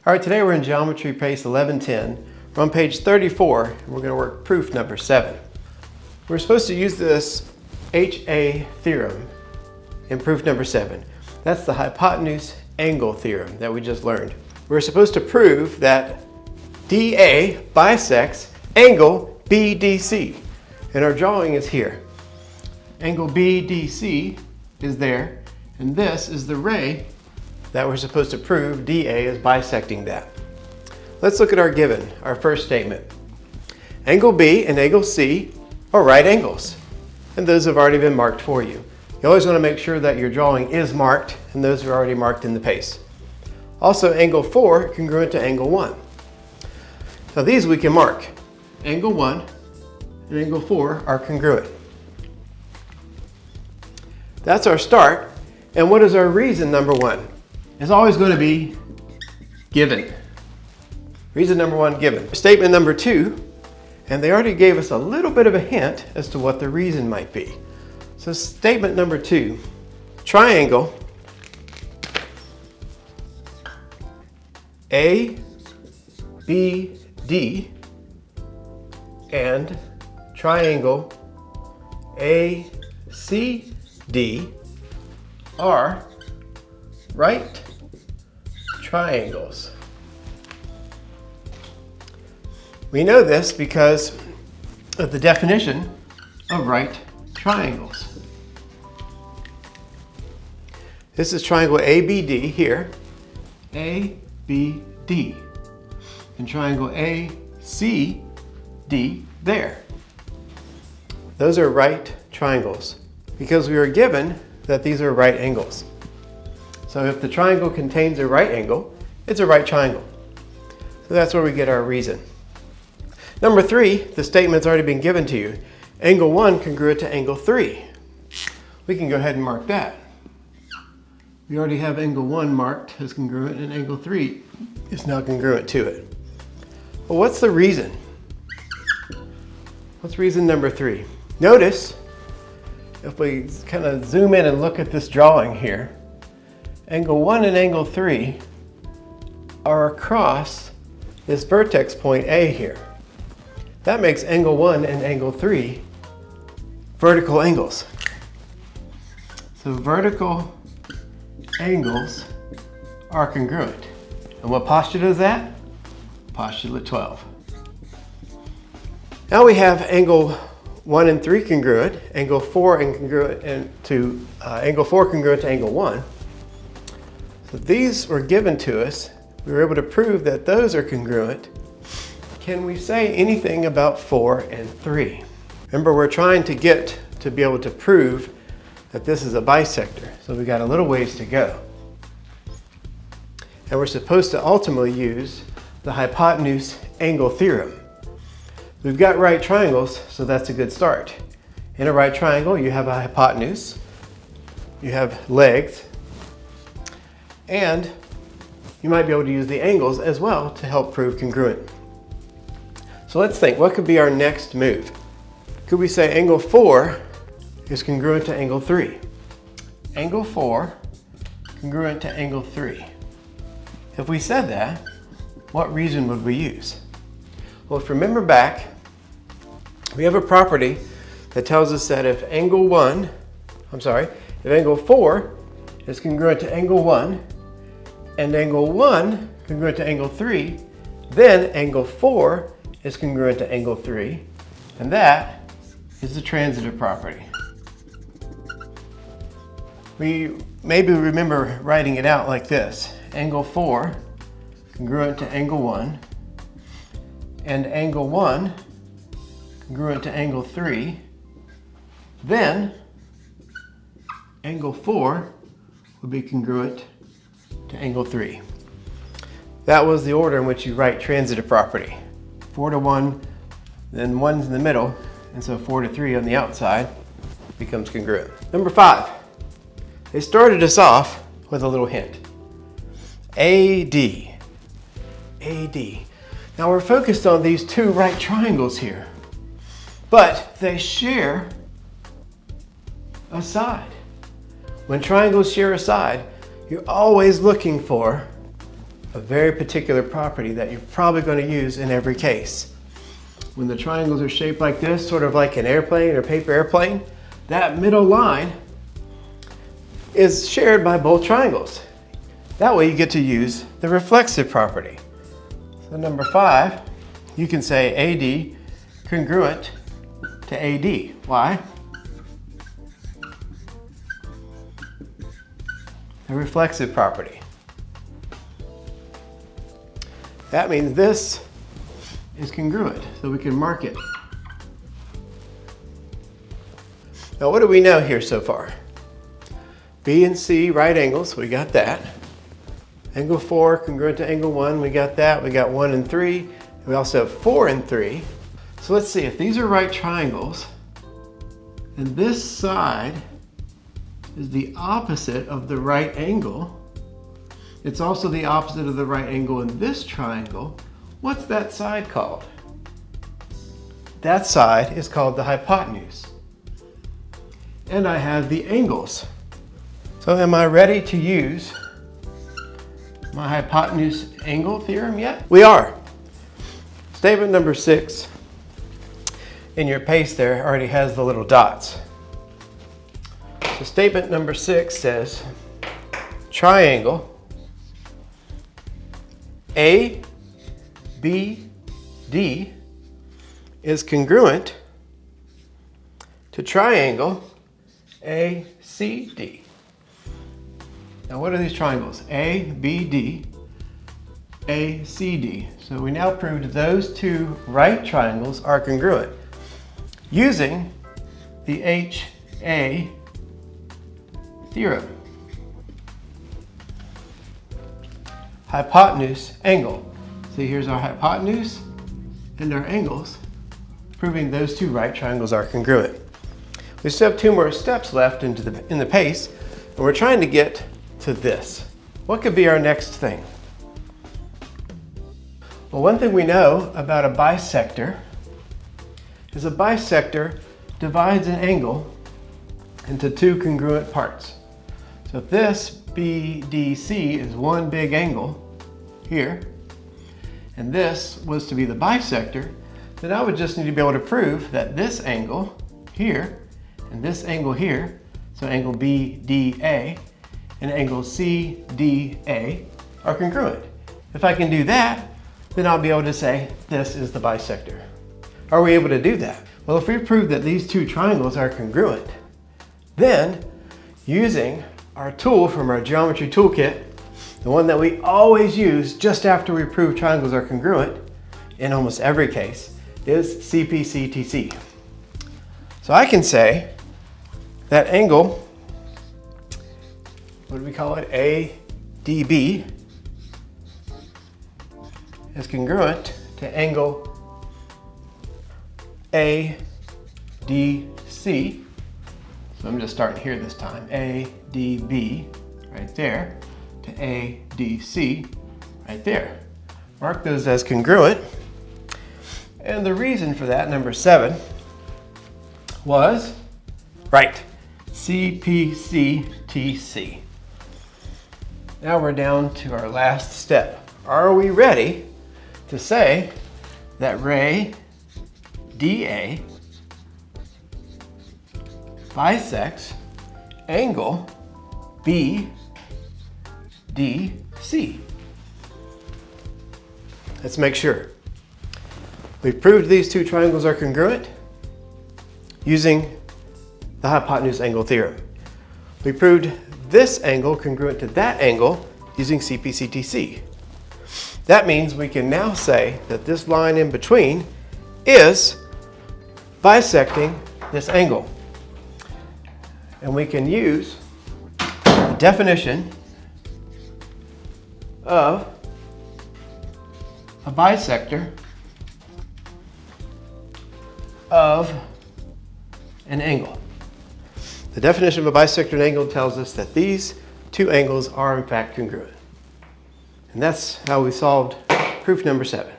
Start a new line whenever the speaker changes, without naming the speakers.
All right, today we're in Geometry Pace 1110. We're on page 34, and we're going to work proof number 7. We're supposed to use this HA theorem in proof number 7. That's the hypotenuse angle theorem that we just learned. We're supposed to prove that DA bisects angle BDC, and our drawing is here. Angle BDC is there, and this is the ray that we're supposed to prove DA is bisecting that. Let's look at our given, our first statement. Angle B and angle C are right angles, and those have already been marked for you. You always want to make sure that your drawing is marked, and those are already marked in the pace. Also, angle 4 congruent to angle 1. Now these we can mark. Angle 1 and angle 4 are congruent. That's our start, and what is our reason number 1? It's always going to be given. Reason number 1, given. Statement number 2, and they already gave us a little bit of a hint as to what the reason might be. So statement number 2, triangle ABD and triangle ACD are right triangles. We know this because of the definition of right triangles. This is triangle ABD here, ABD, and triangle ACD there. Those are right triangles because we are given that these are right angles. So if the triangle contains a right angle, it's a right triangle. So that's where we get our reason. Number 3, the statement's already been given to you. Angle 1 congruent to angle 3. We can go ahead and mark that. We already have angle 1 marked as congruent, and angle 3 is now congruent to it. Well, what's the reason? What's reason number 3? Notice, if we kind of zoom in and look at this drawing here, angle 1 and angle 3 are across this vertex point A here. That makes angle 1 and angle 3 vertical angles. So vertical angles are congruent. And what postulate is that? Postulate 12. Now we have angle 1 and 3 congruent, angle 4 and congruent to angle 4 congruent to angle 1. So these were given to us. We were able to prove that those are congruent. Can we say anything about 4 and 3? Remember, we're trying to get to be able to prove that this is a bisector. So we got a little ways to go. And we're supposed to ultimately use the hypotenuse angle theorem. We've got right triangles, so that's a good start. In a right triangle, you have a hypotenuse, you have legs, and you might be able to use the angles as well to help prove congruent. So let's think, what could be our next move? Could we say angle 4 is congruent to angle 3? Angle 4 congruent to angle 3. If we said that, what reason would we use? Well, if you remember back, we have a property that tells us that if angle 4 is congruent to angle 1, and angle 1 congruent to angle 3, then angle 4 is congruent to angle 3, and that is the transitive property. We maybe remember writing it out like this. Angle 4 congruent to angle 1, and angle 1 congruent to angle 3, then angle 4 would be congruent to angle 3. That was the order in which you write transitive property. 4 to 1, then 1's in the middle, and so 4 to 3 on the outside becomes congruent. Number 5, they started us off with a little hint. AD. AD. Now we're focused on these two right triangles here, but they share a side. When triangles share a side, you're always looking for a very particular property that you're probably going to use in every case. When the triangles are shaped like this, sort of like an airplane or paper airplane, that middle line is shared by both triangles. That way you get to use the reflexive property. So number 5, you can say AD congruent to AD. Why? The reflexive property. That means this is congruent, so we can mark it. Now what do we know here so far? B and C right angles, we got that. Angle 4 congruent to angle 1, we got that. We got 1 and 3. We also have 4 and 3. So let's see, if these are right triangles, and this side is the opposite of the right angle, it's also the opposite of the right angle in this triangle, what's that side called? That side is called the hypotenuse. And I have the angles. So am I ready to use my hypotenuse angle theorem yet? We are. Statement number 6 in your pace there already has the little dots. So statement number 6 says triangle ABD is congruent to triangle ACD. Now what are these triangles? ABD, ACD. So we now proved those two right triangles are congruent using the HA theorem. Hypotenuse angle. See, here's our hypotenuse and our angles, proving those two right triangles are congruent. We still have 2 more steps left in the pace, and we're trying to get to this. What could be our next thing? Well, one thing we know about a bisector is a bisector divides an angle into 2 congruent parts. So if this BDC is one big angle here, and this was to be the bisector, then I would just need to be able to prove that this angle here and this angle here, so angle BDA and angle CDA, are congruent. If I can do that, then I'll be able to say this is the bisector. Are we able to do that? Well, if we prove that these 2 triangles are congruent, then using our tool from our geometry toolkit, the one that we always use just after we prove triangles are congruent in almost every case, is CPCTC. So I can say that angle, what do we call it? ADB is congruent to angle ADC. So I'm just starting here this time. ADB right there to ADC right there. Mark those as congruent. And the reason for that, number 7, was, right, CPCTC. Now we're down to our last step. Are we ready to say that ray DA bisects angle BDC? Let's make sure. We've proved these 2 triangles are congruent using the hypotenuse angle theorem. We proved this angle congruent to that angle using CPCTC. That means we can now say that this line in between is bisecting this angle. And we can use the definition of a bisector of an angle. The definition of a bisector of an angle tells us that these 2 angles are in fact congruent. And that's how we solved proof number 7.